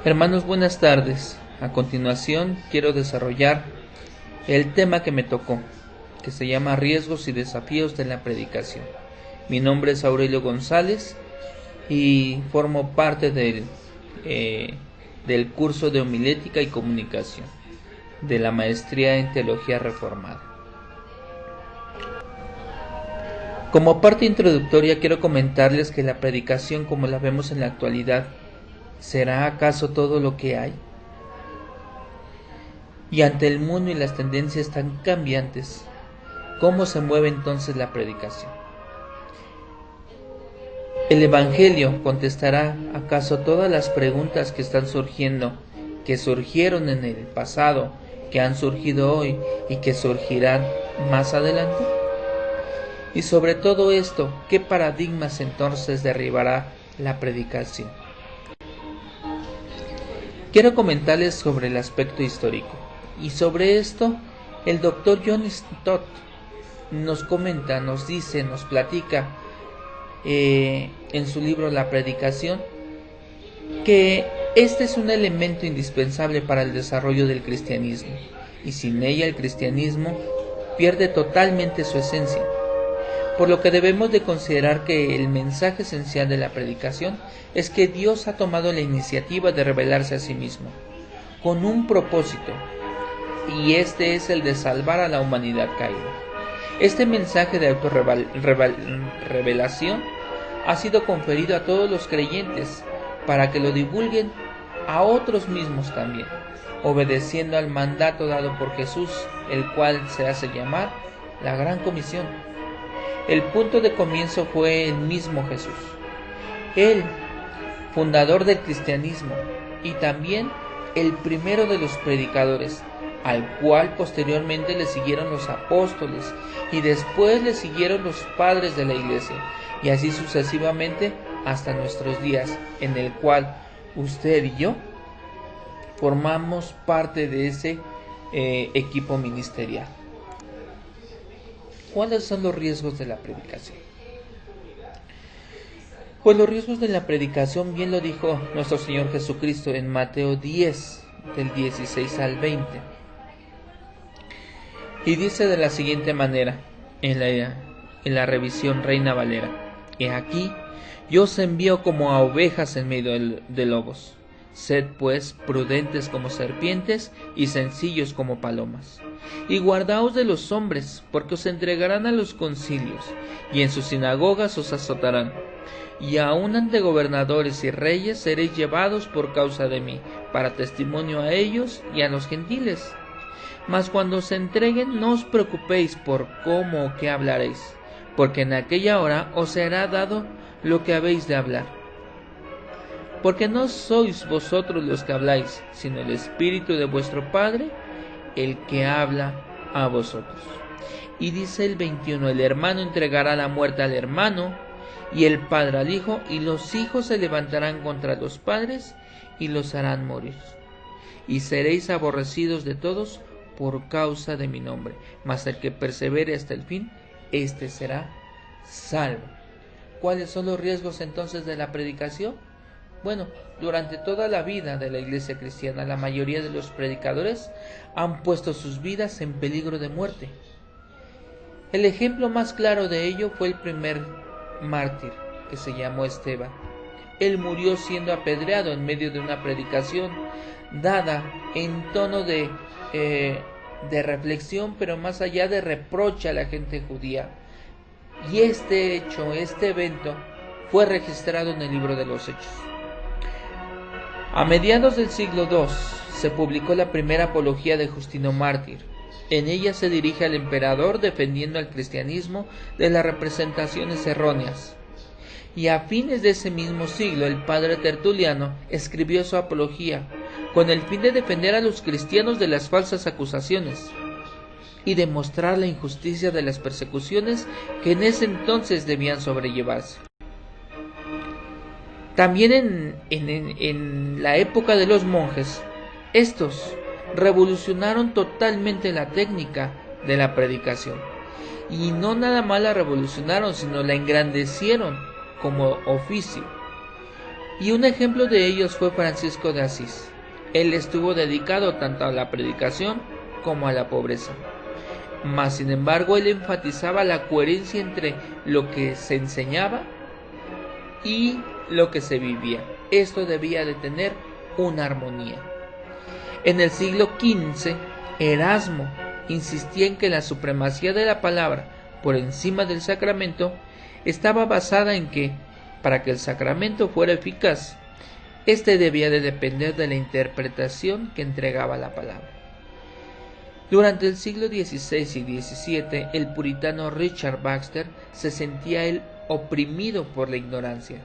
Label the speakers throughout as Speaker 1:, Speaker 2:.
Speaker 1: Hermanos, buenas tardes. A continuación quiero desarrollar el tema que me tocó, que se llama Riesgos y desafíos de la predicación. Mi nombre es Aurelio González y formo parte del curso de Homilética y Comunicación de la Maestría en Teología Reformada. Como parte introductoria quiero comentarles que la predicación, como la vemos en la actualidad, ¿será acaso todo lo que hay? Y ante el mundo y las tendencias tan cambiantes, ¿cómo se mueve entonces la predicación? ¿El Evangelio contestará acaso todas las preguntas que están surgiendo, que surgieron en el pasado, que han surgido hoy y que surgirán más adelante? Y sobre todo esto, ¿qué paradigmas entonces derribará la predicación? Quiero comentarles sobre el aspecto histórico, y sobre esto el doctor John Stott nos comenta, nos dice, nos platica en su libro La Predicación, que este es un elemento indispensable para el desarrollo del cristianismo, y sin ella el cristianismo pierde totalmente su esencia. Por lo que debemos de considerar que el mensaje esencial de la predicación es que Dios ha tomado la iniciativa de revelarse a sí mismo, con un propósito, y este es el de salvar a la humanidad caída. Este mensaje de autorrevelación ha sido conferido a todos los creyentes para que lo divulguen a otros mismos también, obedeciendo al mandato dado por Jesús, el cual se hace llamar la Gran Comisión. El punto de comienzo fue el mismo Jesús, el fundador del cristianismo y también el primero de los predicadores, al cual posteriormente le siguieron los apóstoles y después le siguieron los padres de la iglesia, y así sucesivamente hasta nuestros días, en el cual usted y yo formamos parte de ese equipo ministerial. ¿Cuáles son los riesgos de la predicación? Pues los riesgos de la predicación bien lo dijo nuestro Señor Jesucristo en Mateo 10, del 16 al 20. Y dice de la siguiente manera, en la revisión Reina Valera: He aquí, yo os envío como a ovejas en medio de lobos. Sed pues prudentes como serpientes y sencillos como palomas. Y guardaos de los hombres, porque os entregarán a los concilios, y en sus sinagogas os azotarán. Y aun ante gobernadores y reyes seréis llevados por causa de mí, para testimonio a ellos y a los gentiles. Mas cuando os entreguen, no os preocupéis por cómo o qué hablaréis, porque en aquella hora os será dado lo que habéis de hablar. Porque no sois vosotros los que habláis, sino el Espíritu de vuestro Padre, el que habla a vosotros. Y dice el 21, el hermano entregará la muerte al hermano, y el padre al hijo, y los hijos se levantarán contra los padres, y los harán morir. Y seréis aborrecidos de todos por causa de mi nombre, mas el que persevere hasta el fin, éste será salvo. ¿Cuáles son los riesgos entonces de la predicación? Bueno, durante toda la vida de la iglesia cristiana, la mayoría de los predicadores han puesto sus vidas en peligro de muerte. El ejemplo más claro de ello fue el primer mártir, que se llamó Esteban. Él murió siendo apedreado en medio de una predicación dada en tono de reflexión, pero más allá de reproche a la gente judía. Y este hecho, este evento, fue registrado en el libro de los Hechos. A mediados del siglo II se publicó la primera apología de Justino Mártir. En ella se dirige al emperador defendiendo al cristianismo de las representaciones erróneas. Y a fines de ese mismo siglo el padre Tertuliano escribió su apología con el fin de defender a los cristianos de las falsas acusaciones y demostrar la injusticia de las persecuciones que en ese entonces debían sobrellevarse. También en la época de los monjes, estos revolucionaron totalmente la técnica de la predicación. Y no nada más la revolucionaron, sino la engrandecieron como oficio. Y un ejemplo de ellos fue Francisco de Asís. Él estuvo dedicado tanto a la predicación como a la pobreza. Mas, sin embargo, él enfatizaba la coherencia entre lo que se enseñaba y lo que se vivía. Esto debía de tener una armonía. En el siglo XV, Erasmo insistía en que la supremacía de la palabra por encima del sacramento estaba basada en que, para que el sacramento fuera eficaz, éste debía de depender de la interpretación que entregaba la palabra. Durante el siglo XVI y XVII, el puritano Richard Baxter se sentía él oprimido por la ignorancia,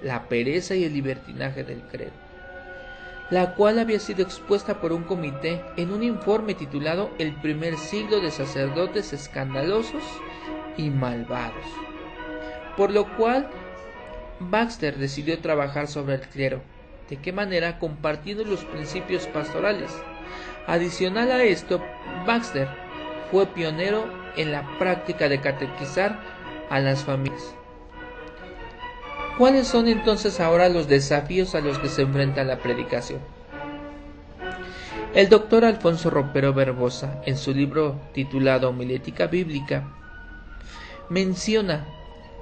Speaker 1: la pereza y el libertinaje del credo, la cual había sido expuesta por un comité en un informe titulado El primer siglo de sacerdotes escandalosos y malvados, por lo cual Baxter decidió trabajar sobre el clero. ¿De qué manera? Compartiendo los principios pastorales. Adicional a esto, Baxter fue pionero en la práctica de catequizar a las familias. ¿Cuáles son entonces ahora los desafíos a los que se enfrenta la predicación? El doctor Alfonso Ropero Verbosa, en su libro titulado Homilética Bíblica, menciona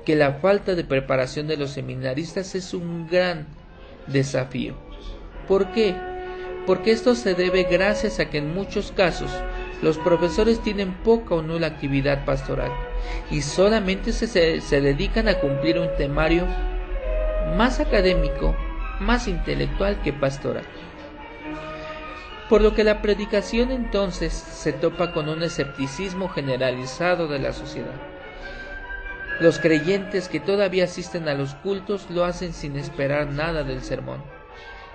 Speaker 1: que la falta de preparación de los seminaristas es un gran desafío. ¿Por qué? Porque esto se debe gracias a que en muchos casos los profesores tienen poca o nula actividad pastoral y solamente se dedican a cumplir un temario más académico, más intelectual que pastoral. Por lo que la predicación entonces se topa con un escepticismo generalizado de la sociedad. Los creyentes que todavía asisten a los cultos lo hacen sin esperar nada del sermón.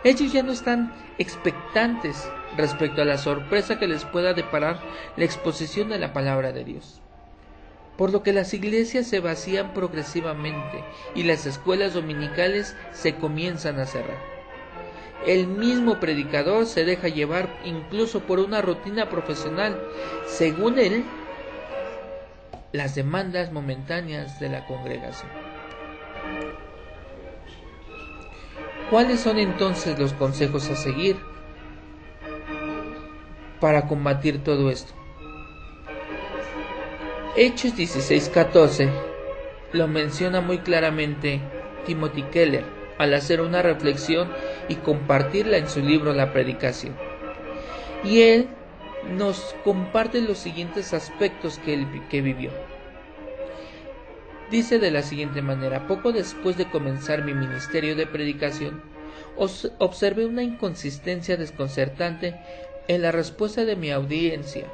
Speaker 1: Ellos ya no están expectantes respecto a la sorpresa que les pueda deparar la exposición de la palabra de Dios. Por lo que las iglesias se vacían progresivamente y las escuelas dominicales se comienzan a cerrar. El mismo predicador se deja llevar incluso por una rutina profesional, según él, las demandas momentáneas de la congregación. ¿Cuáles son entonces los consejos a seguir para combatir todo esto? Hechos 16:14 lo menciona muy claramente Timothy Keller al hacer una reflexión y compartirla en su libro La Predicación. Y él nos comparte los siguientes aspectos que vivió. Dice de la siguiente manera: poco después de comenzar mi ministerio de predicación, observé una inconsistencia desconcertante en la respuesta de mi audiencia.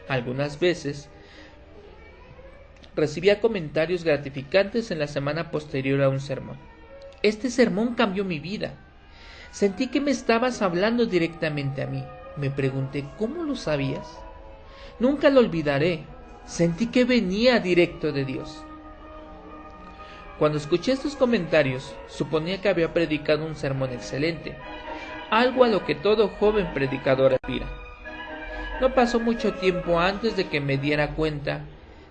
Speaker 1: Algunas veces recibía comentarios gratificantes en la semana posterior a un sermón. Este sermón cambió mi vida. Sentí que me estabas hablando directamente a mí. Me pregunté, ¿cómo lo sabías? Nunca lo olvidaré. Sentí que venía directo de Dios. Cuando escuché estos comentarios, suponía que había predicado un sermón excelente, algo a lo que todo joven predicador aspira. No pasó mucho tiempo antes de que me diera cuenta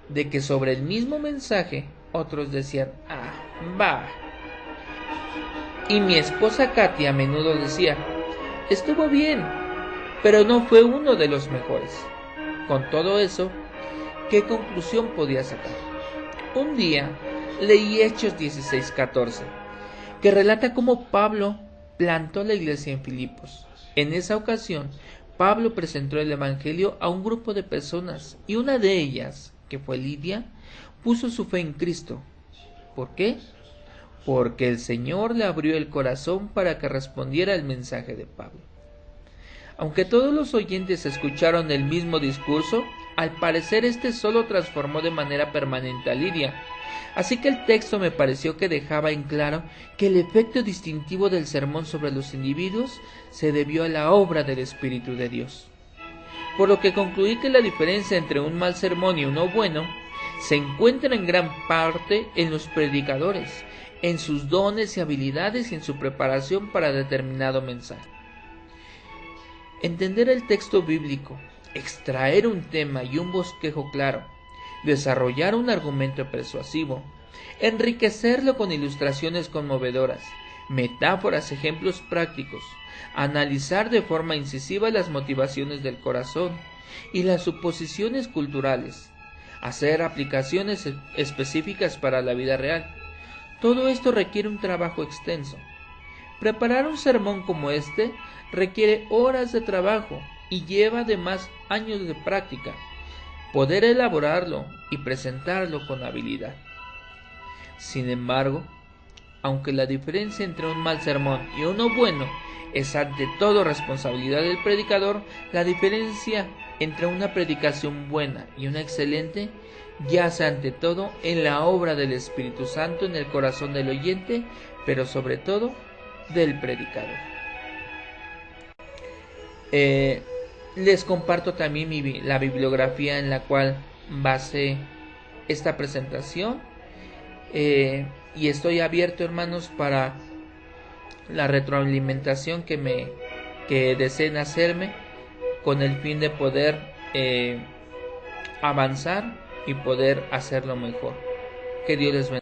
Speaker 1: de que sobre el mismo mensaje otros decían, va. Y mi esposa Katia a menudo decía, estuvo bien, pero no fue uno de los mejores. Con todo eso, ¿qué conclusión podía sacar? Un día leí Hechos 16:14, que relata cómo Pablo plantó la iglesia en Filipos. En esa ocasión, Pablo presentó el evangelio a un grupo de personas y una de ellas, que fue Lidia, puso su fe en Cristo. ¿Por qué? Porque el Señor le abrió el corazón para que respondiera al mensaje de Pablo. Aunque todos los oyentes escucharon el mismo discurso, al parecer este solo transformó de manera permanente a Lidia. Así que el texto me pareció que dejaba en claro que el efecto distintivo del sermón sobre los individuos se debió a la obra del Espíritu de Dios. Por lo que concluí que la diferencia entre un mal sermón y uno bueno se encuentra en gran parte en los predicadores, en sus dones y habilidades y en su preparación para determinado mensaje. Entender el texto bíblico, extraer un tema y un bosquejo claro, desarrollar un argumento persuasivo, enriquecerlo con ilustraciones conmovedoras, metáforas, ejemplos prácticos, analizar de forma incisiva las motivaciones del corazón y las suposiciones culturales, hacer aplicaciones específicas para la vida real. Todo esto requiere un trabajo extenso. Preparar un sermón como este requiere horas de trabajo y lleva además años de práctica. Poder elaborarlo y presentarlo con habilidad. Sin embargo, aunque la diferencia entre un mal sermón y uno bueno es ante todo responsabilidad del predicador, la diferencia entre una predicación buena y una excelente yace ante todo en la obra del Espíritu Santo en el corazón del oyente, pero sobre todo del predicador. Les comparto también la bibliografía en la cual basé esta presentación, y estoy abierto, hermanos, para la retroalimentación que deseen hacerme, con el fin de poder avanzar y poder hacerlo mejor. Que Dios les bendiga.